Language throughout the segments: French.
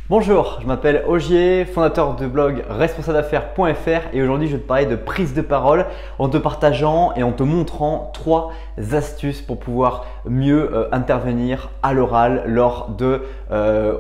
Bonjour, je m'appelle Ogier, fondateur du blog responsableaffaires.fr et aujourd'hui je vais te parler de prise de parole en te partageant et en te montrant 3 astuces pour pouvoir mieux intervenir à l'oral lors de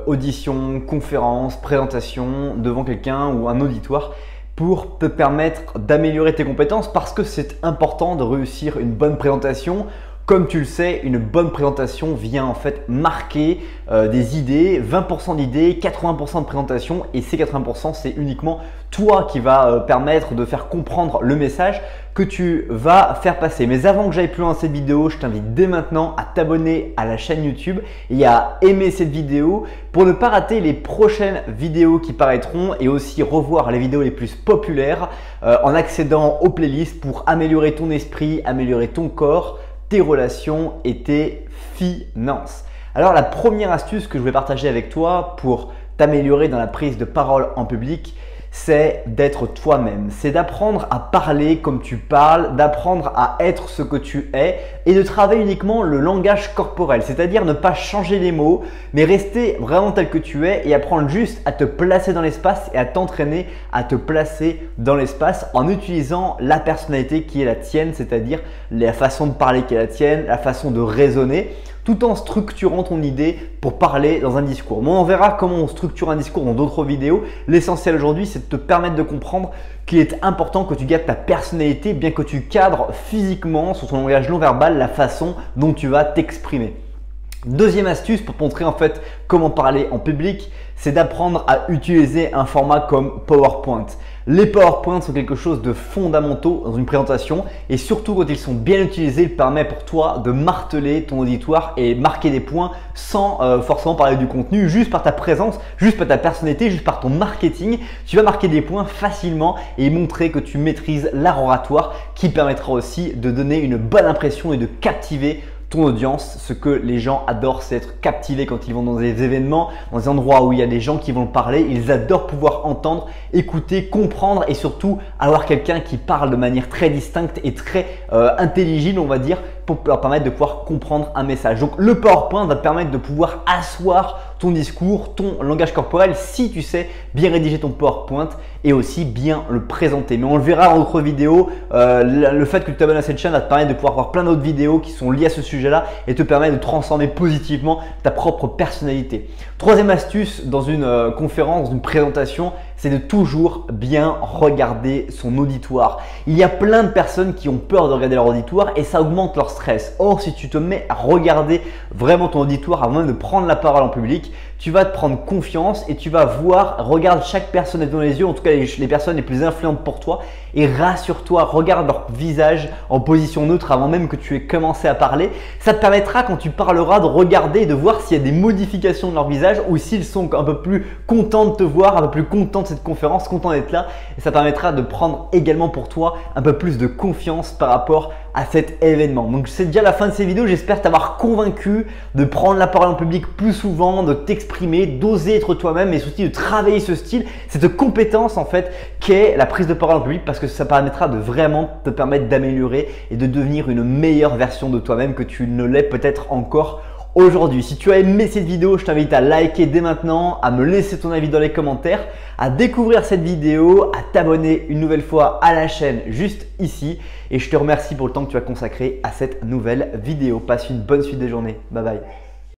auditions, conférences, présentations devant quelqu'un ou un auditoire pour te permettre d'améliorer tes compétences parce que c'est important de réussir une bonne présentation. Comme tu le sais, une bonne présentation vient en fait marquer des idées, 20% d'idées, 80% de présentation et ces 80% c'est uniquement toi qui va permettre de faire comprendre le message que tu vas faire passer. Mais avant que j'aille plus loin dans cette vidéo, je t'invite dès maintenant à t'abonner à la chaîne YouTube et à aimer cette vidéo pour ne pas rater les prochaines vidéos qui paraîtront et aussi revoir les vidéos les plus populaires en accédant aux playlists pour améliorer ton esprit, améliorer ton corps, tes relations et tes finances. Alors la première astuce que je vais partager avec toi pour t'améliorer dans la prise de parole en public, c'est d'être toi-même, c'est d'apprendre à parler comme tu parles, d'apprendre à être ce que tu es et de travailler uniquement le langage corporel, c'est-à-dire ne pas changer les mots, mais rester vraiment tel que tu es et apprendre juste à te placer dans l'espace et à t'entraîner à te placer dans l'espace en utilisant la personnalité qui est la tienne, c'est-à-dire la façon de parler qui est la tienne, la façon de raisonner, tout en structurant ton idée pour parler dans un discours. Bon, on verra comment on structure un discours dans d'autres vidéos. L'essentiel aujourd'hui, c'est de te permettre de comprendre qu'il est important que tu gardes ta personnalité, bien que tu cadres physiquement sur ton langage non verbal la façon dont tu vas t'exprimer. Deuxième astuce pour te montrer en fait comment parler en public, c'est d'apprendre à utiliser un format comme PowerPoint. Les PowerPoint sont quelque chose de fondamental dans une présentation et surtout quand ils sont bien utilisés, ils permettent pour toi de marteler ton auditoire et marquer des points sans forcément parler du contenu, juste par ta présence, juste par ta personnalité, juste par ton marketing. Tu vas marquer des points facilement et montrer que tu maîtrises l'art oratoire qui permettra aussi de donner une bonne impression et de captiver ton audience. Ce que les gens adorent, c'est être captivés quand ils vont dans des événements, dans des endroits où il y a des gens qui vont parler. Ils adorent pouvoir entendre, écouter, comprendre et surtout avoir quelqu'un qui parle de manière très distincte et très intelligible, on va dire, pour leur permettre de pouvoir comprendre un message. Donc le PowerPoint va te permettre de pouvoir asseoir ton discours, ton langage corporel si tu sais bien rédiger ton PowerPoint et aussi bien le présenter. Mais on le verra dans d'autres vidéos. Le fait que tu t'abonnes à cette chaîne va te permettre de pouvoir voir plein d'autres vidéos qui sont liées à ce sujet-là et te permettre de transformer positivement ta propre personnalité. Troisième astuce dans une conférence, dans une présentation, c'est de toujours bien regarder son auditoire. Il y a plein de personnes qui ont peur de regarder leur auditoire et ça augmente leur stress. Or, si tu te mets à regarder vraiment ton auditoire avant même de prendre la parole en public, tu vas te prendre confiance et tu vas voir, regarde chaque personne dans les yeux, en tout cas les personnes les plus influentes pour toi et rassure-toi, regarde leur visage en position neutre avant même que tu aies commencé à parler. Ça te permettra quand tu parleras de regarder et de voir s'il y a des modifications de leur visage ou s'ils sont un peu plus contents de te voir, un peu plus contents de cette conférence, contents d'être là et ça permettra de prendre également pour toi un peu plus de confiance par rapport à cet événement. Donc c'est déjà la fin de cette vidéo, j'espère t'avoir convaincu de prendre la parole en public plus souvent, de t'exprimer, d'oser être toi-même et surtout de travailler ce style, cette compétence en fait qu'est la prise de parole en public parce que ça permettra de vraiment te permettre d'améliorer et de devenir une meilleure version de toi-même que tu ne l'es peut-être encore aujourd'hui. Si tu as aimé cette vidéo, je t'invite à liker dès maintenant, à me laisser ton avis dans les commentaires, à découvrir cette vidéo, à t'abonner une nouvelle fois à la chaîne juste ici. Et je te remercie pour le temps que tu as consacré à cette nouvelle vidéo. Passe une bonne suite de journée. Bye bye.